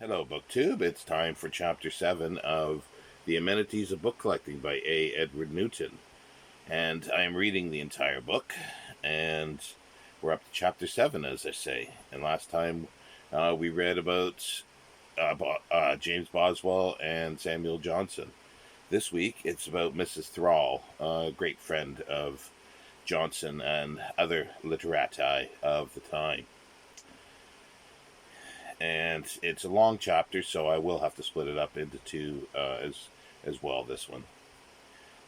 Hello, BookTube. It's time for Chapter 7 of The Amenities of Book Collecting by A. Edward Newton. And I am reading the entire book, and we're up to Chapter 7, as I say. And last time we read about James Boswell and Samuel Johnson. This week it's about Mrs. Thrall, a great friend of Johnson and other literati of the time. And it's a long chapter, so I will have to split it up into two as well, this one.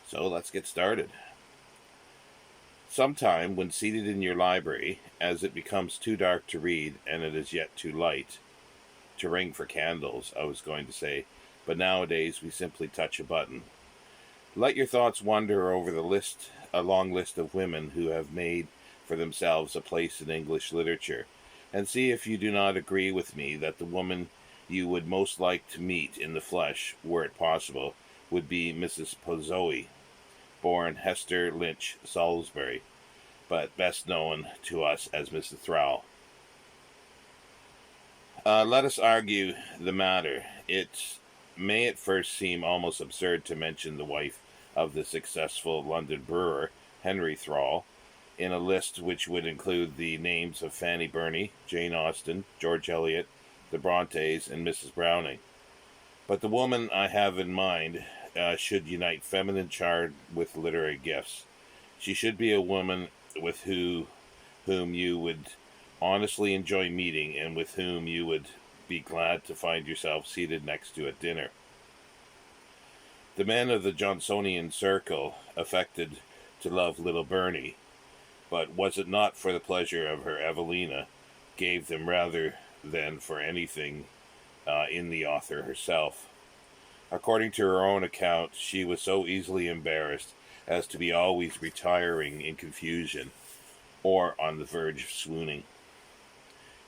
So let's get started. Sometime when seated in your library, as it becomes too dark to read and it is yet too light to ring for candles, I was going to say, but nowadays we simply touch a button. Let your thoughts wander over a long list of women who have made for themselves a place in English literature, and see if you do not agree with me that the woman you would most like to meet in the flesh, were it possible, would be Mrs. Pozoe, born Hester Lynch Salisbury, but best known to us as Mrs. Thrall. Let us argue the matter. It may at first seem almost absurd to mention the wife of the successful London brewer, Henry Thrall, in a list which would include the names of Fanny Burney, Jane Austen, George Eliot, the Brontes, and Mrs. Browning. But the woman I have in mind should unite feminine charm with literary gifts. She should be a woman with whom you would honestly enjoy meeting and with whom you would be glad to find yourself seated next to at dinner. The men of the Johnsonian circle affected to love little Burney, but was it not for the pleasure of her Evelina, gave them rather than for anything in the author herself. According to her own account, she was so easily embarrassed as to be always retiring in confusion, or on the verge of swooning.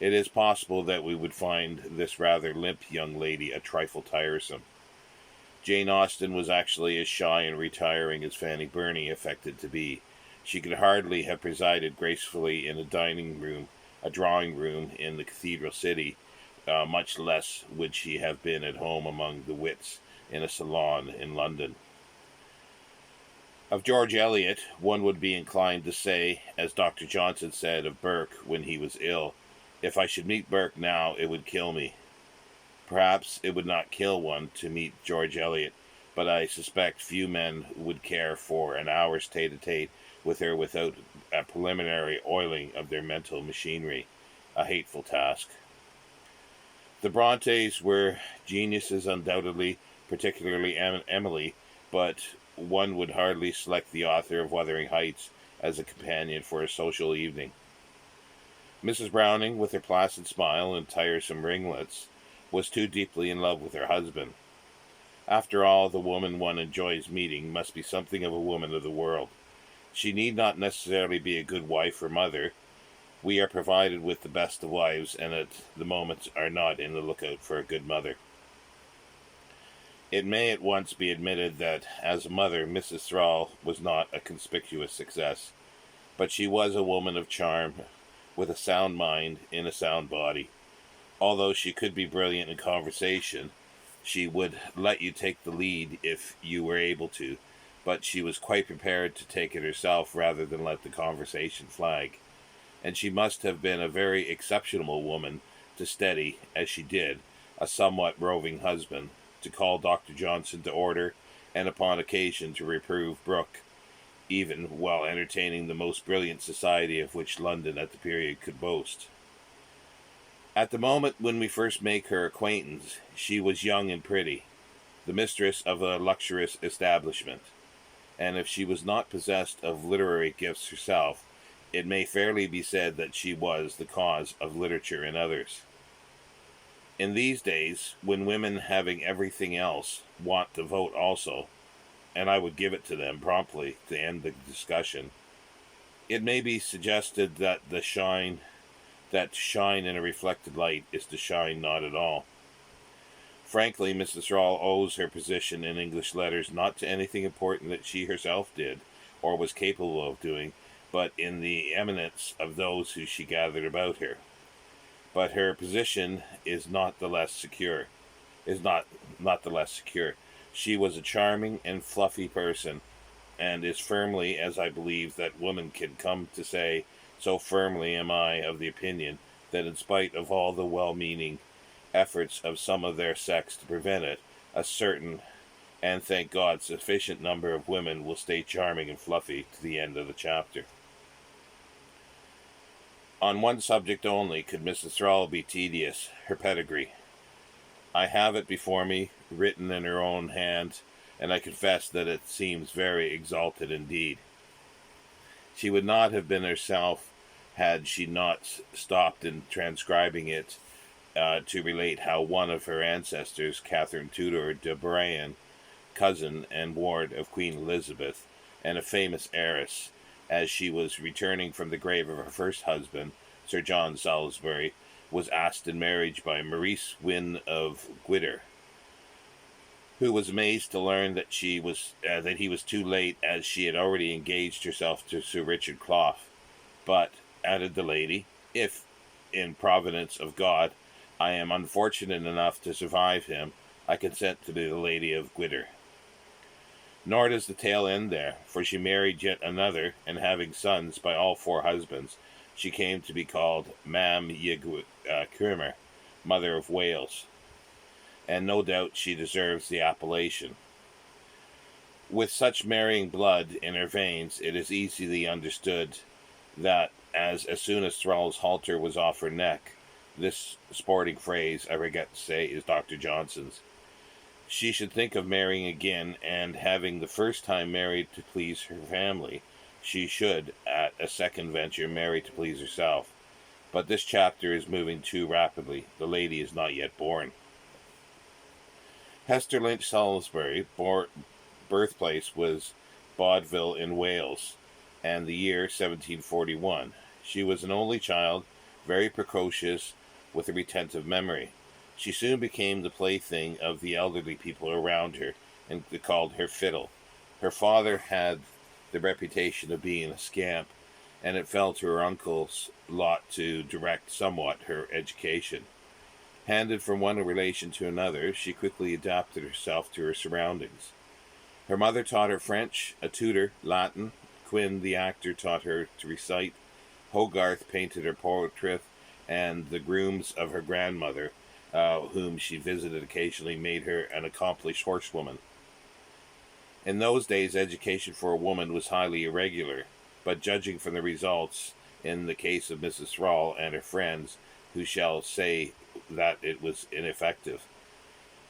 It is possible that we would find this rather limp young lady a trifle tiresome. Jane Austen was actually as shy and retiring as Fanny Burney affected to be. She could hardly have presided gracefully in a drawing room in the cathedral city, much less would she have been at home among the wits in a salon in London. Of George Eliot, one would be inclined to say, as Dr. Johnson said of Burke when he was ill, "If I should meet Burke now, it would kill me." Perhaps it would not kill one to meet George Eliot, but I suspect few men would care for an hour's tete-a-tete with her without a preliminary oiling of their mental machinery, a hateful task. The Brontes were geniuses undoubtedly, particularly Emily, but one would hardly select the author of Wuthering Heights as a companion for a social evening. Mrs. Browning, with her placid smile and tiresome ringlets, was too deeply in love with her husband. After all, the woman one enjoys meeting must be something of a woman of the world. She need not necessarily be a good wife or mother. We are provided with the best of wives, and at the moment are not in the lookout for a good mother. It may at once be admitted that, as a mother, Mrs. Thrall was not a conspicuous success, but she was a woman of charm, with a sound mind in a sound body. Although she could be brilliant in conversation, she would let you take the lead if you were able to, but she was quite prepared to take it herself rather than let the conversation flag. And she must have been a very exceptional woman to steady, as she did, a somewhat roving husband, to call Dr. Johnson to order, and upon occasion to reprove Brooke, even while entertaining the most brilliant society of which London at the period could boast. At the moment when we first make her acquaintance, she was young and pretty, the mistress of a luxurious establishment, and if she was not possessed of literary gifts herself, it may fairly be said that she was the cause of literature in others. In these days, when women having everything else want to vote also, and I would give it to them promptly to end the discussion, it may be suggested that to shine in a reflected light is to shine not at all. Frankly, Mrs. Thrall owes her position in English letters not to anything important that she herself did, or was capable of doing, but in the eminence of those who she gathered about her. but her position is not the less secure. Is not the less secure. She was a charming and fluffy person, and is firmly, as I believe that woman can come to say, so firmly am I of the opinion that in spite of all the well-meaning efforts of some of their sex to prevent it, a certain, and thank God, sufficient number of women will stay charming and fluffy to the end of the chapter. On one subject only could Mrs. Thrall be tedious, her pedigree. I have it before me, written in her own hand, and I confess that it seems very exalted indeed. She would not have been herself had she not stopped in transcribing it to relate how one of her ancestors, Catherine Tudor de Bryan, cousin and ward of Queen Elizabeth, and a famous heiress, as she was returning from the grave of her first husband, Sir John Salisbury, was asked in marriage by Maurice Wynne of Gwydir, who was amazed to learn that he was too late, as she had already engaged herself to Sir Richard Clough. But, added the lady, if, in providence of God, I am unfortunate enough to survive him, I consent to be the Lady of Gwydir. Nor does the tale end there, for she married yet another, and having sons by all four husbands, she came to be called Mam Ygw Crymer, Mother of Wales, and no doubt she deserves the appellation. With such marrying blood in her veins, it is easily understood that as soon as Thrall's halter was off her neck, this sporting phrase, I regret to say, is Dr. Johnson's, she should think of marrying again, and having the first time married to please her family, she should, at a second venture, marry to please herself. But this chapter is moving too rapidly. The lady is not yet born. Hester Lynch Salisbury, birthplace was Bodville in Wales, and the year 1741. She was an only child, very precocious, with a retentive memory. She soon became the plaything of the elderly people around her, and they called her Fiddle. Her father had the reputation of being a scamp, and it fell to her uncle's lot to direct somewhat her education. Handed from one relation to another, she quickly adapted herself to her surroundings. Her mother taught her French, a tutor, Latin. Quinn, the actor, taught her to recite. Hogarth painted her portrait, and the grooms of her grandmother, whom she visited occasionally, made her an accomplished horsewoman. In those days, education for a woman was highly irregular, but judging from the results in the case of Mrs. Thrall and her friends, who shall say that it was ineffective?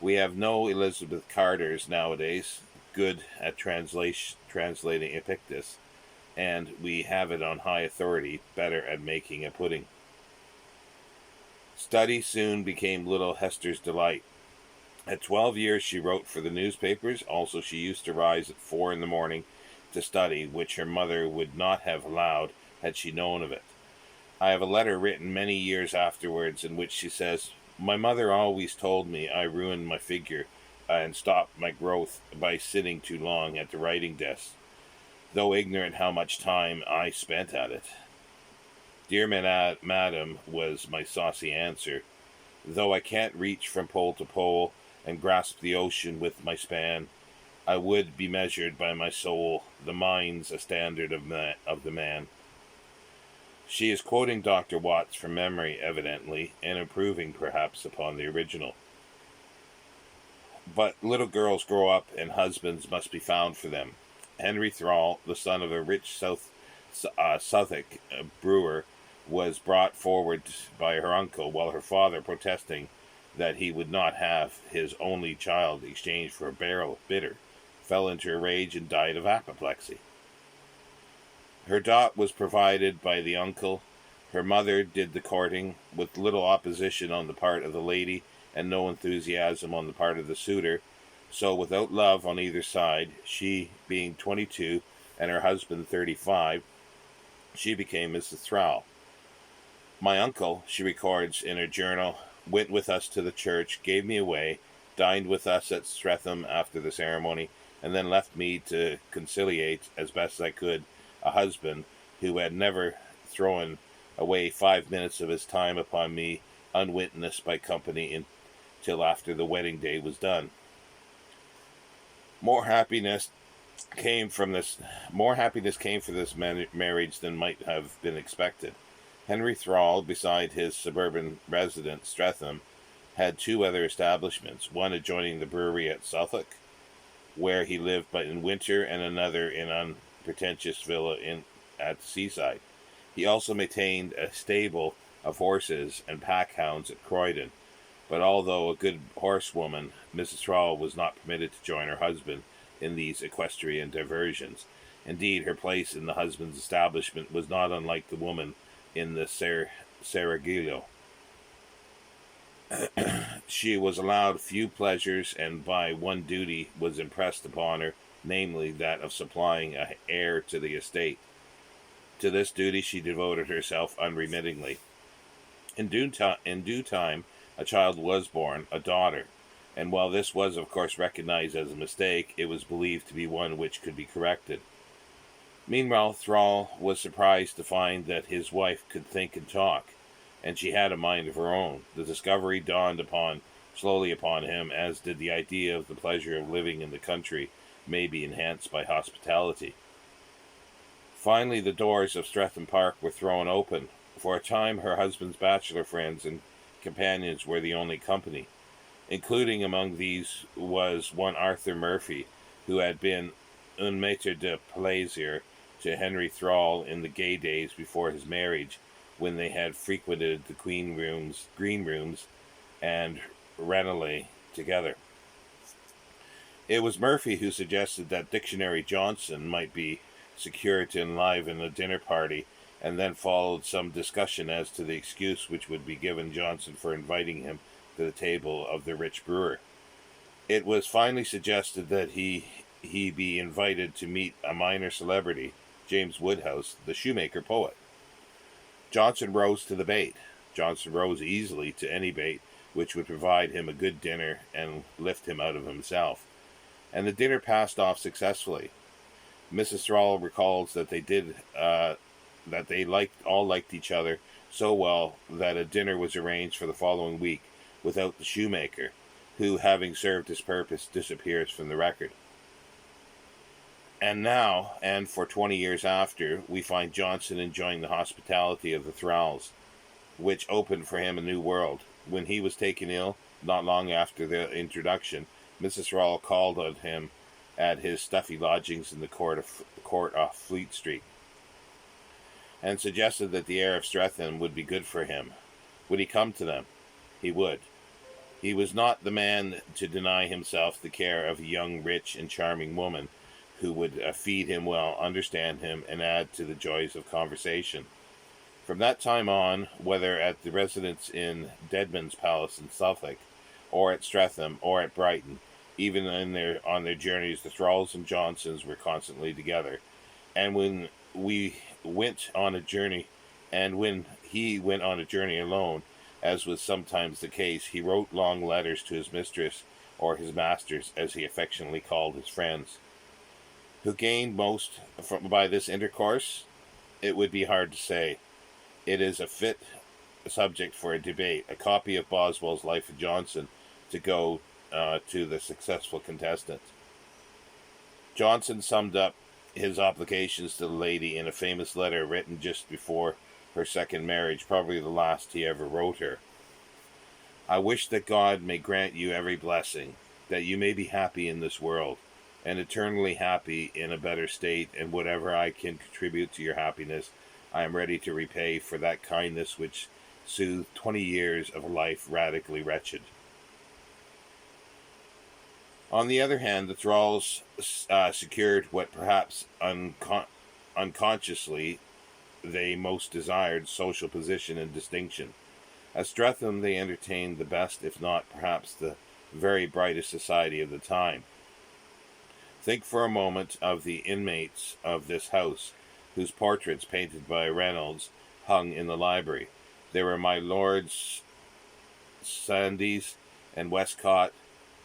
We have no Elizabeth Carters nowadays, good at translating Epictetus, and we have it on high authority, better at making a pudding. Study soon became little Hester's delight. At 12 years she wrote for the newspapers. Also she used to rise at 4 in the morning to study, which her mother would not have allowed had she known of it. I have a letter written many years afterwards in which she says, "My mother always told me I ruined my figure and stopped my growth by sitting too long at the writing desk, though ignorant how much time I spent at it." "Dear madam," was my saucy answer, "though I can't reach from pole to pole and grasp the ocean with my span, I would be measured by my soul. The mind's a standard of the man." She is quoting Dr. Watts from memory, evidently, and improving, perhaps, upon the original. But little girls grow up, and husbands must be found for them. Henry Thrall, the son of a rich Suffolk brewer, was brought forward by her uncle, while her father, protesting that he would not have his only child exchanged for a barrel of bitter, fell into a rage and died of apoplexy. Her dot was provided by the uncle. Her mother did the courting, with little opposition on the part of the lady, and no enthusiasm on the part of the suitor. So, without love on either side, she being 22 and her husband 35, she became Mrs. Thrall. "My uncle," she records in her journal, "went with us to the church, gave me away, dined with us at Streatham after the ceremony, and then left me to conciliate, as best I could, a husband who had never thrown away 5 minutes of his time upon me unwitnessed by company until after the wedding day was done. More happiness came from this marriage than might have been expected. Henry Thrall, beside his suburban residence, Streatham, had two other establishments, one adjoining the brewery at Suffolk, where he lived but in winter, and another in an unpretentious villa at the seaside. He also maintained a stable of horses and pack hounds at Croydon, but although a good horsewoman, Mrs. Thrall was not permitted to join her husband in these equestrian diversions. Indeed, her place in the husband's establishment was not unlike the woman in the Seraglio. She was allowed few pleasures, and by one duty was impressed upon her, namely that of supplying an heir to the estate. To this duty she devoted herself unremittingly. In due time, a child was born, a daughter, and while this was of course recognized as a mistake, it was believed to be one which could be corrected. Meanwhile, Thrall was surprised to find that his wife could think and talk, and she had a mind of her own. The discovery dawned slowly upon him, as did the idea of the pleasure of living in the country may be enhanced by hospitality. Finally, the doors of Streatham Park were thrown open. For a time, her husband's bachelor friends and companions were the only company. Including among these was one Arthur Murphy, who had been un maître de plaisir to Henry Thrall in the gay days before his marriage, when they had frequented the green rooms, and Ranelagh together. It was Murphy who suggested that Dictionary Johnson might be secured to enliven a dinner party, and then followed some discussion as to the excuse which would be given Johnson for inviting him to the table of the rich brewer. It was finally suggested that he be invited to meet a minor celebrity, James Woodhouse, the shoemaker poet. Johnson rose to the bait. Johnson rose easily to any bait which would provide him a good dinner and lift him out of himself. And the dinner passed off successfully. Mrs. Thrall recalls that they all liked each other so well that a dinner was arranged for the following week without the shoemaker, who, having served his purpose, disappears from the record. And now, and for 20 years after, we find Johnson enjoying the hospitality of the Thralls, which opened for him a new world. When he was taken ill, not long after their introduction, Mrs. Thrall called on him at his stuffy lodgings in the court off Fleet Street, and suggested that the heir of Streatham would be good for him. Would he come to them? He would. He was not the man to deny himself the care of a young, rich, and charming woman who would feed him well, understand him, and add to the joys of conversation. From that time on, whether at the residence in Deadman's Palace in Suffolk, or at Streatham, or at Brighton, even on their journeys, the Thralls and Johnsons were constantly together. And when he went on a journey alone, as was sometimes the case, he wrote long letters to his mistress, or his masters, as he affectionately called his friends. Who gained most by this intercourse? It would be hard to say. It is a fit subject for a debate. A copy of Boswell's Life of Johnson to go to the successful contestant. Johnson summed up his obligations to the lady in a famous letter written just before her second marriage, probably the last he ever wrote her. I wish that God may grant you every blessing, that you may be happy in this world, and eternally happy in a better state, and whatever I can contribute to your happiness, I am ready to repay for that kindness which soothed 20 years of a life radically wretched. On the other hand, the Thralls secured what perhaps unconsciously they most desired, social position and distinction. At Streatham they entertained the best, if not perhaps the very brightest society of the time. Think for a moment of the inmates of this house, whose portraits, painted by Reynolds, hung in the library. There were my Lords Sandys and Westcott,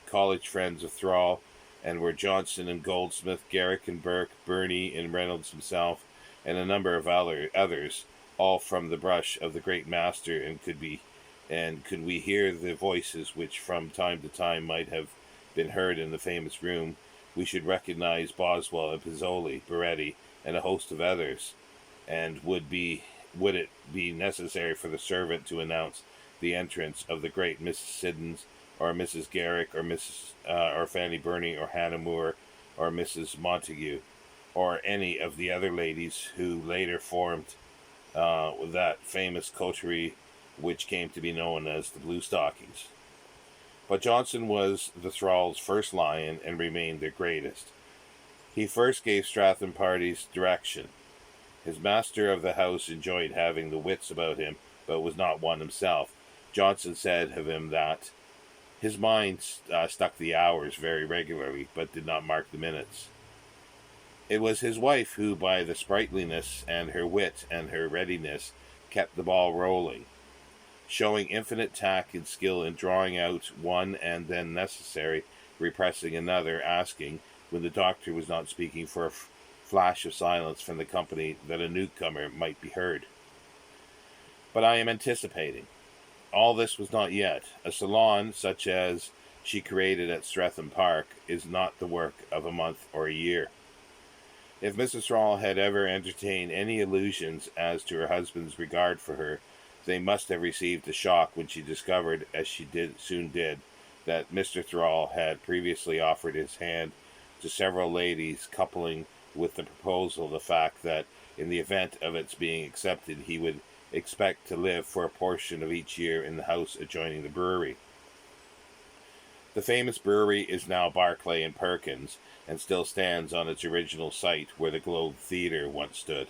college friends of Thrall, and were Johnson and Goldsmith, Garrick and Burke, Burney and Reynolds himself, and a number of others, all from the brush of the great master, and could be and could we hear the voices which from time to time might have been heard in the famous room, we should recognize Boswell and Pizzoli, Baretti, and a host of others. And would it be necessary for the servant to announce the entrance of the great Mrs. Siddons, or Mrs. Garrick, or or Fanny Burney, or Hannah Moore, or Mrs. Montague, or any of the other ladies who later formed that famous coterie which came to be known as the Blue Stockings? But Johnson was the thralls' first lion and remained their greatest. He first gave Stratham parties direction. His master of the house enjoyed having the wits about him, but was not one himself. Johnson said of him that his mind stuck the hours very regularly, but did not mark the minutes. It was his wife who, by the sprightliness and her wit and her readiness, kept the ball rolling, showing infinite tact and skill in drawing out one and then necessary, repressing another, asking, when the doctor was not speaking, for a flash of silence from the company that a newcomer might be heard. But I am anticipating. All this was not yet. A salon such as she created at Streatham Park is not the work of a month or a year. If Mrs. Thrall had ever entertained any illusions as to her husband's regard for her, they must have received a shock when she discovered, as she soon did, that Mr. Thrall had previously offered his hand to several ladies, coupling with the proposal the fact that, in the event of its being accepted, he would expect to live for a portion of each year in the house adjoining the brewery. The famous brewery is now Barclay and Perkins, and still stands on its original site where the Globe Theatre once stood,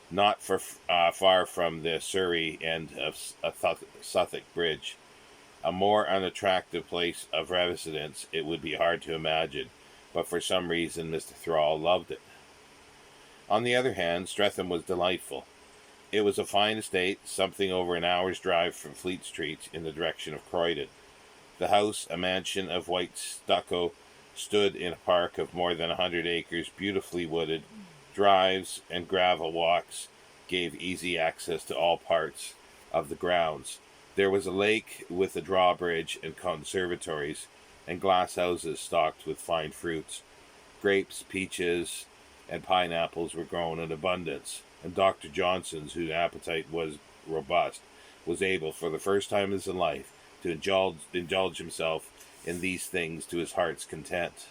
not far from the Surrey end of Suffolk Bridge. A more unattractive place of residence it would be hard to imagine, but for some reason Mr. Thrall loved it. On the other hand, Streatham was delightful. It was a fine estate, something over an hour's drive from Fleet Street in the direction of Croydon. The house, a mansion of white stucco, stood in a park of more than 100 acres, beautifully wooded. Drives and gravel walks gave easy access to all parts of the grounds. There was a lake with a drawbridge and conservatories, and glass houses stocked with fine fruits. Grapes, peaches, and pineapples were grown in abundance, and Dr. Johnson's, whose appetite was robust, was able, for the first time in his life, to indulge himself in these things to his heart's content.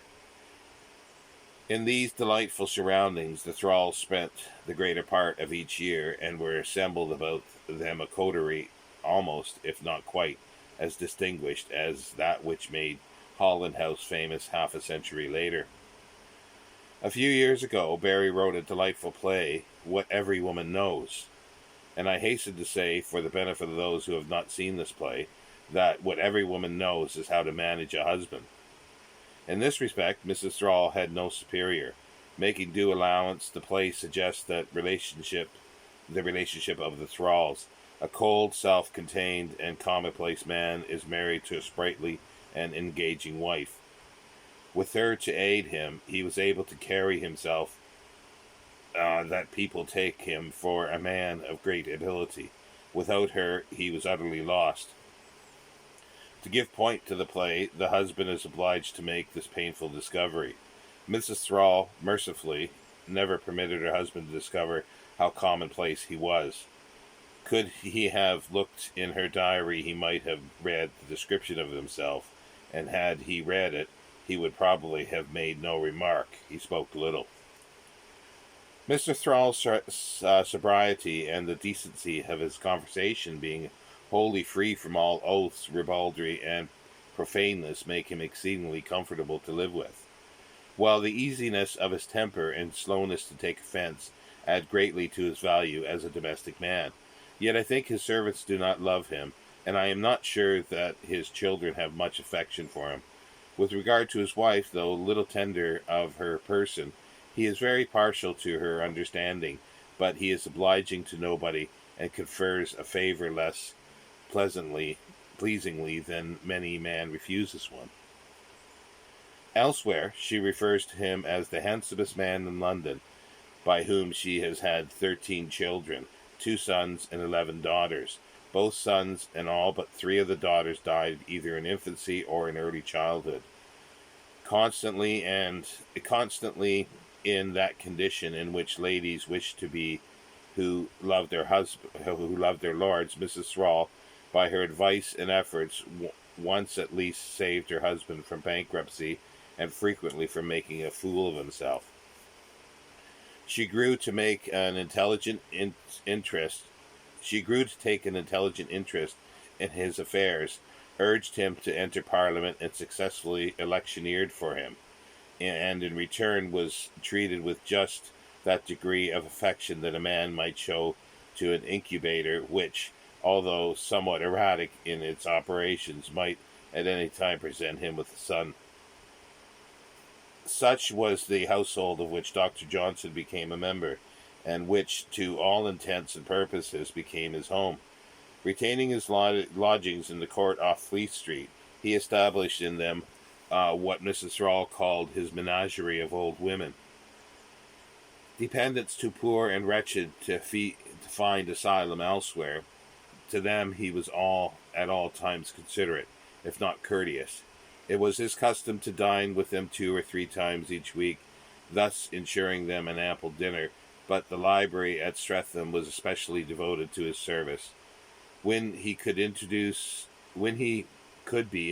In these delightful surroundings the thralls spent the greater part of each year, and were assembled about them a coterie almost, if not quite, as distinguished as that which made Holland House famous half a century later. A few years ago, Barrie wrote a delightful play, What Every Woman Knows, and I hasten to say, for the benefit of those who have not seen this play, that what every woman knows is how to manage a husband. In this respect, Mrs. Thrall had no superior. Making due allowance, the play suggests the relationship of the Thralls. A cold, self-contained, and commonplace man is married to a sprightly and engaging wife. With her to aid him, he was able to carry himself that people take him for a man of great ability. Without her, he was utterly lost. To give point to the play, the husband is obliged to make this painful discovery. Mrs. Thrall, mercifully, never permitted her husband to discover how commonplace he was. Could he have looked in her diary, he might have read the description of himself, and had he read it, he would probably have made no remark. He spoke little. Mr. Thrall's sobriety and the decency of his conversation being wholly free from all oaths, ribaldry, and profaneness make him exceedingly comfortable to live with, while the easiness of his temper and slowness to take offense add greatly to his value as a domestic man. Yet I think his servants do not love him, and I am not sure that his children have much affection for him. With regard to his wife, though little tender of her person, he is very partial to her understanding, but he is obliging to nobody, and confers a favour less pleasingly than many man refuses one. Elsewhere, she refers to him as the handsomest man in London, by whom she has had 13 children, 2 sons and 11 daughters, Both sons and all but 3 of the daughters died either in infancy or in early childhood. Constantly in that condition in which ladies wish to be who loved their lords, Mrs. Thrall, by her advice and efforts, once at least saved her husband from bankruptcy and frequently from making a fool of himself. She grew to take an intelligent interest in his affairs, urged him to enter Parliament, and successfully electioneered for him, and in return was treated with just that degree of affection that a man might show to an incubator which, although somewhat erratic in its operations, might at any time present him with a son. Such was the household of which Dr. Johnson became a member, and which, to all intents and purposes, became his home. Retaining his lodgings in the court off Fleet Street, he established in them what Mrs. Thrall called his menagerie of old women. Dependents too poor and wretched to find asylum elsewhere, to them he was at all times considerate, if not courteous. It was his custom to dine with them 2 or 3 times each week, thus ensuring them an ample dinner, but the library at Streatham was especially devoted to his service. When he could be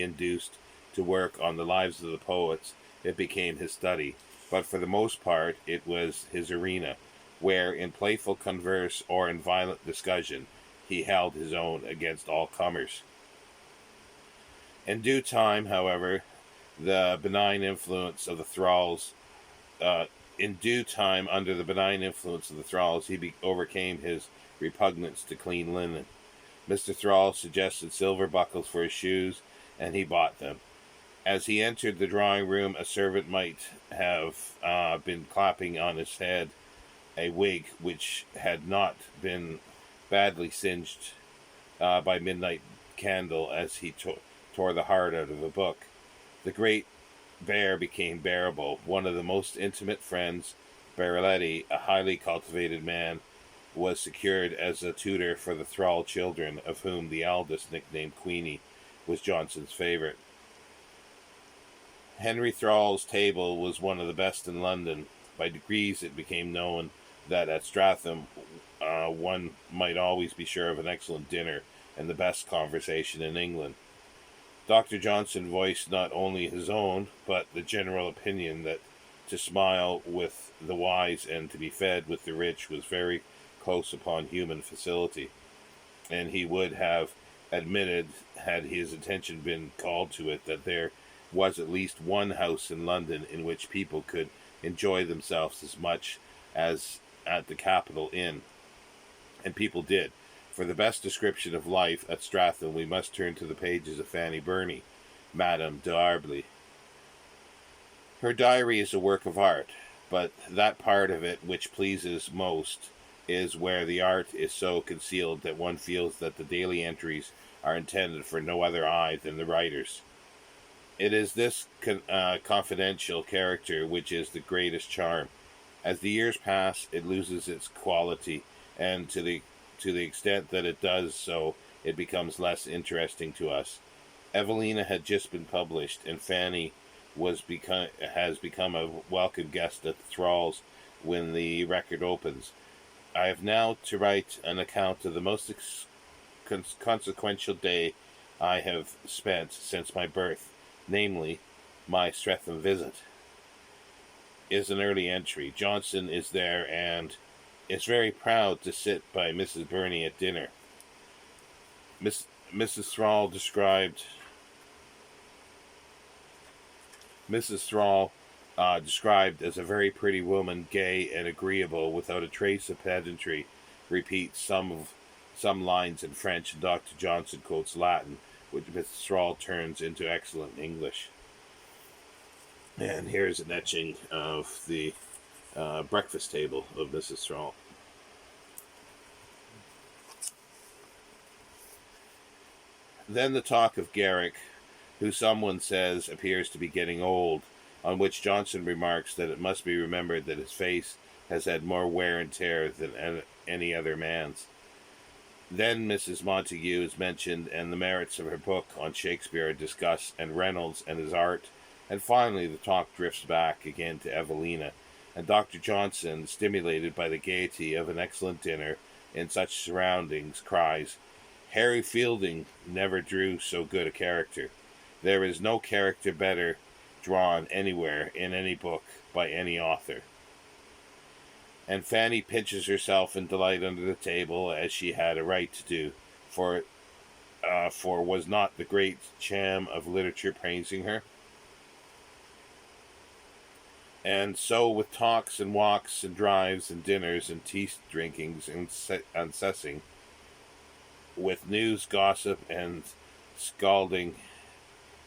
induced to work on the lives of the poets, it became his study, but for the most part it was his arena, where in playful converse or in violent discussion he held his own against all comers. In due time, however, under the benign influence of the Thralls, he overcame his repugnance to clean linen. Mr. Thrall suggested silver buckles for his shoes, and he bought them. As he entered the drawing room, a servant might have been clapping on his head a wig which had not been badly singed by midnight candle as he tore the heart out of a book. The great bear became bearable. One of the most intimate friends, Baraletti, a highly cultivated man, was secured as a tutor for the Thrall children, of whom the eldest, nicknamed Queenie, was Johnson's favourite. Henry Thrall's table was one of the best in London. By degrees it became known that at Streatham one might always be sure of an excellent dinner and the best conversation in England. Dr. Johnson voiced not only his own, but the general opinion that to smile with the wise and to be fed with the rich was very close upon human facility, and he would have admitted, had his attention been called to it, that there was at least one house in London in which people could enjoy themselves as much as at the Capitol Inn. And people did. For the best description of life at Streatham, we must turn to the pages of Fanny Burney, Madame d'Arblay. Her diary is a work of art, but that part of it which pleases most is where the art is so concealed that one feels that the daily entries are intended for no other eye than the writer's. It is this confidential character which is the greatest charm. As the years pass, it loses its quality, and to the extent that it does so, it becomes less interesting to us. Evelina had just been published, and Fanny has become a welcome guest at the Thralls when the record opens. I have now to write an account of the most consequential day I have spent since my birth, namely, my Streatham visit. Is an early entry. Johnson is there and is very proud to sit by Mrs. Burney at dinner. Mrs. Thrall described as a very pretty woman, gay and agreeable, without a trace of pedantry, repeats some lines in French, and Dr. Johnson quotes Latin, which Mrs. Thrall turns into excellent English. And here's an etching of the breakfast table of Mrs. Thrall. Then the talk of Garrick, who someone says appears to be getting old, on which Johnson remarks that it must be remembered that his face has had more wear and tear than any other man's. Then Mrs. Montague is mentioned, and the merits of her book on Shakespeare are discussed, and Reynolds and his art. And finally, the talk drifts back again to Evelina, and Dr. Johnson, stimulated by the gaiety of an excellent dinner in such surroundings, cries, Harry Fielding never drew so good a character. There is no character better drawn anywhere in any book by any author. And Fanny pinches herself in delight under the table, as she had a right to do, for was not the great Cham of literature praising her? And so, with talks and walks and drives and dinners and tea drinkings and uncessing, with news, gossip, and scalding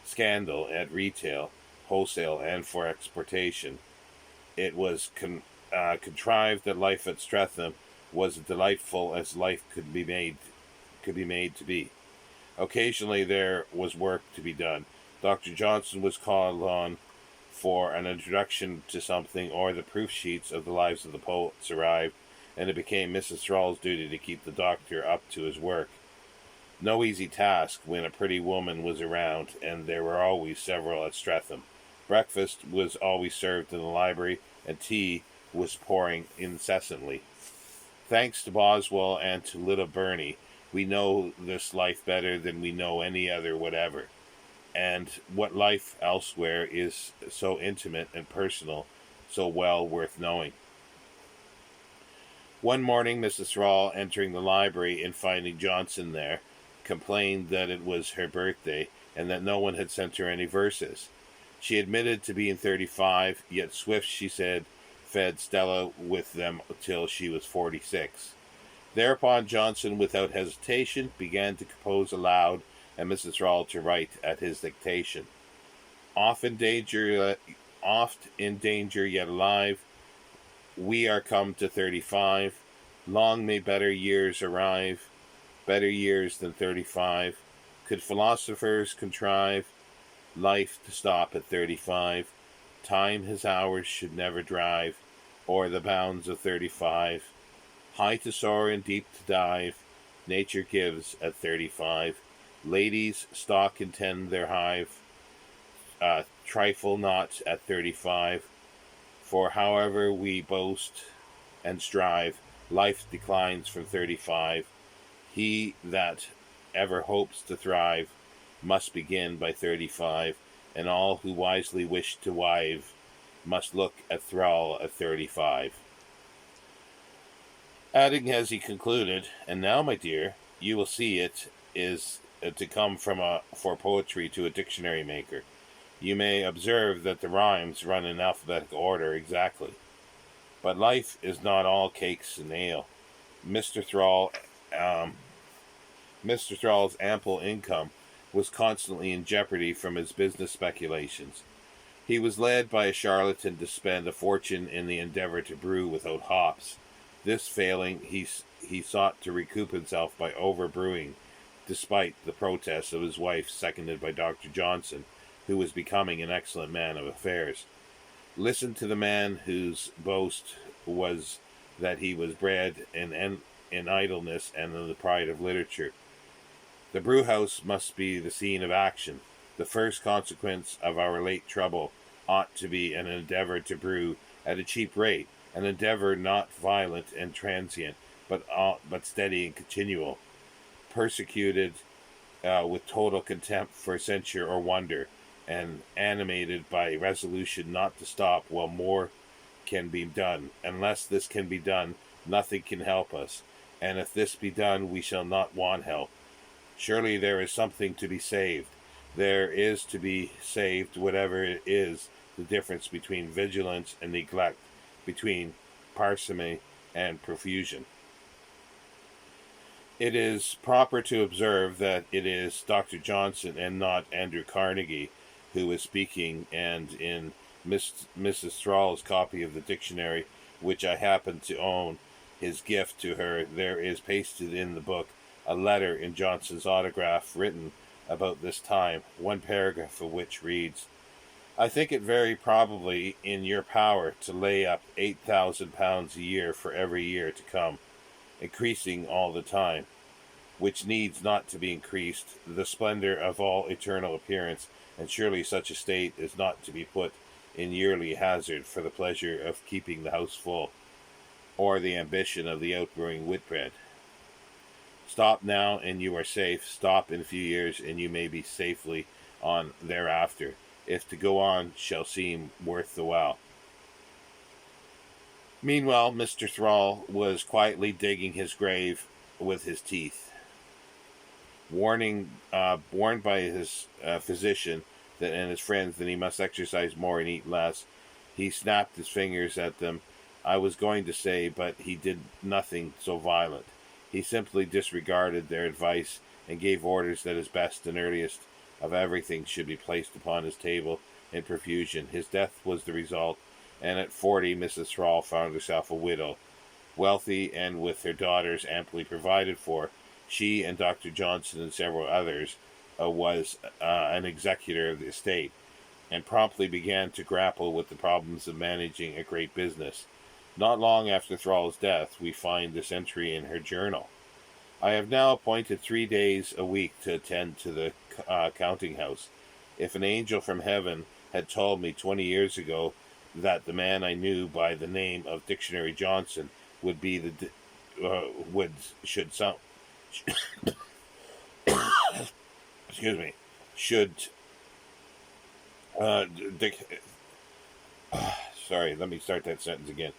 scandal at retail, wholesale, and for exportation, it was contrived that life at Streatham was as delightful as life could be made to be. Occasionally there was work to be done. Dr. Johnson was called on for an introduction to something, or the proof sheets of the lives of the poets arrived, and it became Mrs. Thrall's duty to keep the doctor up to his work. No easy task when a pretty woman was around, and there were always several at Streatham. Breakfast was always served in the library, and tea was pouring incessantly. Thanks to Boswell and to little Burney, we know this life better than we know any other whatever. And what life elsewhere is so intimate and personal, so well worth knowing. One morning, Mrs. Thrall, entering the library and finding Johnson there, complained that it was her birthday and that no one had sent her any verses. She admitted to being 35, yet Swift, she said, fed Stella with them till she was 46. Thereof Johnson, without hesitation, began to compose aloud, and Mrs. Thrall to write at his dictation. Oft in danger yet alive, we are come to 35. Long may better years arrive, better years than 35. Could philosophers contrive life to stop at 35? Time his hours should never drive o'er the bounds of 35. High to soar and deep to dive, nature gives at 35. Ladies stalk and tend their hive, trifle not at 35. For however we boast and strive, life declines from 35. He that ever hopes to thrive must begin by 35, and all who wisely wish to wive must look at Thrall at 35. Adding as he concluded, and now, my dear, you will see it is to come for poetry to a dictionary maker. You may observe that the rhymes run in alphabetical order exactly. But life is not all cakes and ale. Mr. Thrall's ample income was constantly in jeopardy from his business speculations. He was led by a charlatan to spend a fortune in the endeavor to brew without hops. This failing, he sought to recoup himself by overbrewing, despite the protests of his wife, seconded by Dr. Johnson, who was becoming an excellent man of affairs. Listen to the man whose boast was that he was bred in idleness and in the pride of literature. The brewhouse must be the scene of action. The first consequence of our late trouble ought to be an endeavor to brew at a cheap rate, an endeavor not violent and transient, but steady and continual, persecuted with total contempt for censure or wonder, and animated by resolution not to stop while more can be done. Unless this can be done, nothing can help us, and if this be done, we shall not want help. Surely there is something to be saved. There is to be saved whatever it is, the difference between vigilance and neglect, between parsimony and profusion. It is proper to observe that it is Dr. Johnson and not Andrew Carnegie who is speaking, and in Mrs. Thrall's copy of the dictionary, which I happen to own, his gift to her, there is pasted in the book a letter in Johnson's autograph written about this time, one paragraph of which reads, I think it very probably in your power to lay up £8,000 a year for every year to come, increasing all the time. which needs not to be increased, the splendor of all eternal appearance, and surely such a state is not to be put in yearly hazard for the pleasure of keeping the house full, or the ambition of the outgrowing Whitbread. Stop now and you are safe. Stop in a few years and you may be safely on thereafter, if to go on shall seem worth the while. Meanwhile, Mr. Thrall was quietly digging his grave with his teeth. Warned by his physician and his friends that he must exercise more and eat less, he snapped his fingers at them. I was going to say, but he did nothing so violent. He simply disregarded their advice and gave orders that his best and earliest of everything should be placed upon his table in profusion. His death was the result, and at 40 Mrs. Thrall found herself a widow, wealthy and with her daughters amply provided for. She and Dr. Johnson and several others was an executor of the estate, and promptly began to grapple with the problems of managing a great business. Not long after Thrall's death, we find this entry in her journal. I have now appointed 3 days a week to attend to the counting house. If an angel from heaven had told me 20 years ago that the man I knew by the name of Dictionary Johnson would be sorry, let me start that sentence again.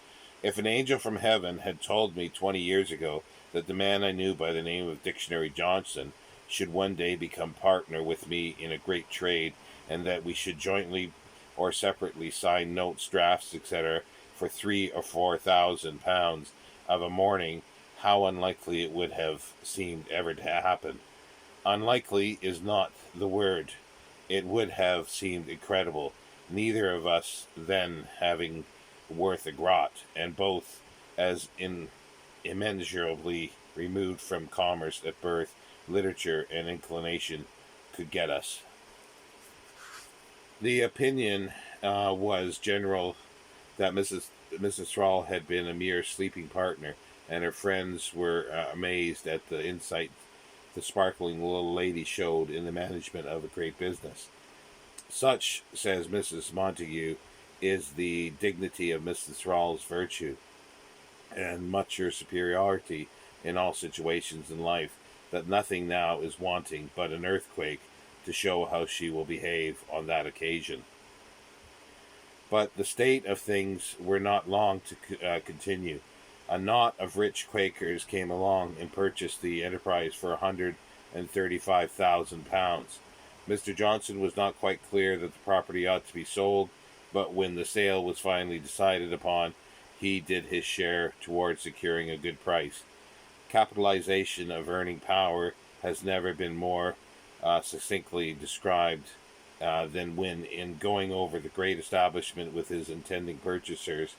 If an angel from heaven had told me 20 years ago that the man I knew by the name of Dictionary Johnson should one day become partner with me in a great trade, and that we should jointly or separately sign notes, drafts, etc., for 3,000 or 4,000 pounds of a morning, how unlikely it would have seemed ever to happen. Unlikely is not the word. It would have seemed incredible, neither of us then having worth a grot, and both as immeasurably removed from commerce at birth, literature, and inclination could get us. The opinion was general that Mrs. Thrall had been a mere sleeping partner, and her friends were amazed at the insight the sparkling little lady showed in the management of a great business. Such, says Mrs. Montague, is the dignity of Mrs. Thrall's virtue, and much her superiority in all situations in life, that nothing now is wanting but an earthquake to show how she will behave on that occasion. But the state of things were not long to continue. A knot of rich Quakers came along and purchased the enterprise for £135,000. Mr. Johnson was not quite clear that the property ought to be sold, but when the sale was finally decided upon, he did his share towards securing a good price. Capitalization of earning power has never been more succinctly described than when, in going over the great establishment with his intending purchasers,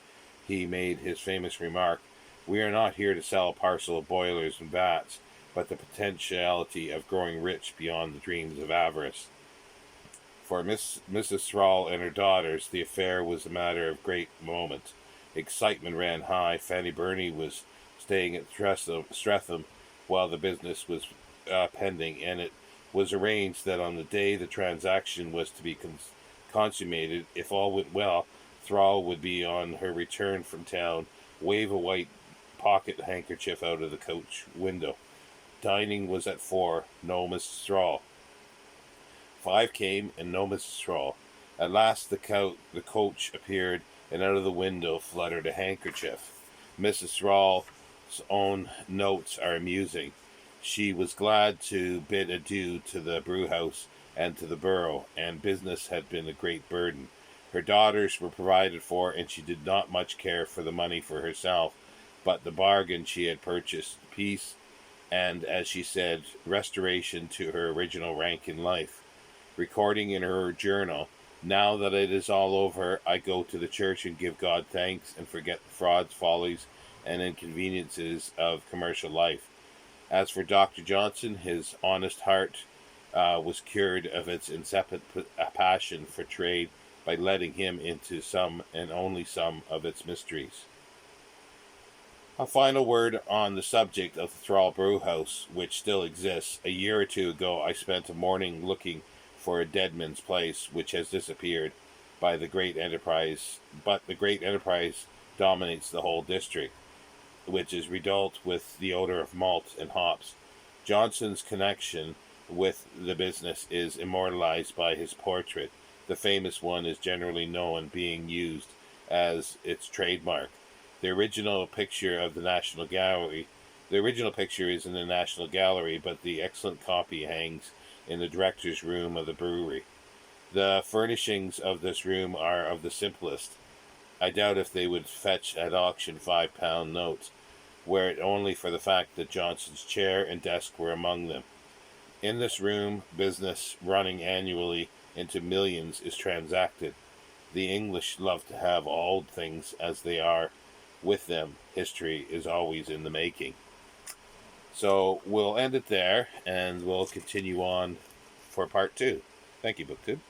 he made his famous remark, "We are not here to sell a parcel of boilers and vats, but the potentiality of growing rich beyond the dreams of avarice." For Mrs. Thrall and her daughters, the affair was a matter of great moment. Excitement ran high. Fanny Burney was staying at Streatham while the business was pending, and it was arranged that on the day the transaction was to be consummated, if all went well, Thrall would be on her return from town, wave a white pocket handkerchief out of the coach window. Dining was at 4, no Mrs. Thrall. 5 came, and no Mrs. Thrall. At last the coach appeared, and out of the window fluttered a handkerchief. Mrs. Thrall's own notes are amusing. She was glad to bid adieu to the brewhouse and to the borough, and business had been a great burden. Her daughters were provided for, and she did not much care for the money for herself, but the bargain she had purchased, peace, and, as she said, restoration to her original rank in life. Recording in her journal, "Now that it is all over, I go to the church and give God thanks and forget the frauds, follies, and inconveniences of commercial life. As for Dr. Johnson, his honest heart was cured of its incipient passion for trade by letting him into some and only some of its mysteries." A final word on the subject of the Thrall Brew House, which still exists. A year or two ago, I spent a morning looking for a Deadman's Place, which has disappeared by the Great Enterprise, but the Great Enterprise dominates the whole district, which is redolent with the odor of malt and hops. Johnson's connection with the business is immortalized by his portrait. The famous one is generally known, being used as its trademark. The original picture of the National Gallery, the original picture is in the National Gallery, but the excellent copy hangs in the director's room of the brewery. The furnishings of this room are of the simplest. I doubt if they would fetch at auction £5 notes, were it only for the fact that Johnson's chair and desk were among them. In this room, business running annually into millions is transacted. The English love to have old things as they are. With them, history is always in the making. So we'll end it there, and we'll continue on for part 2. Thank you, BookTube.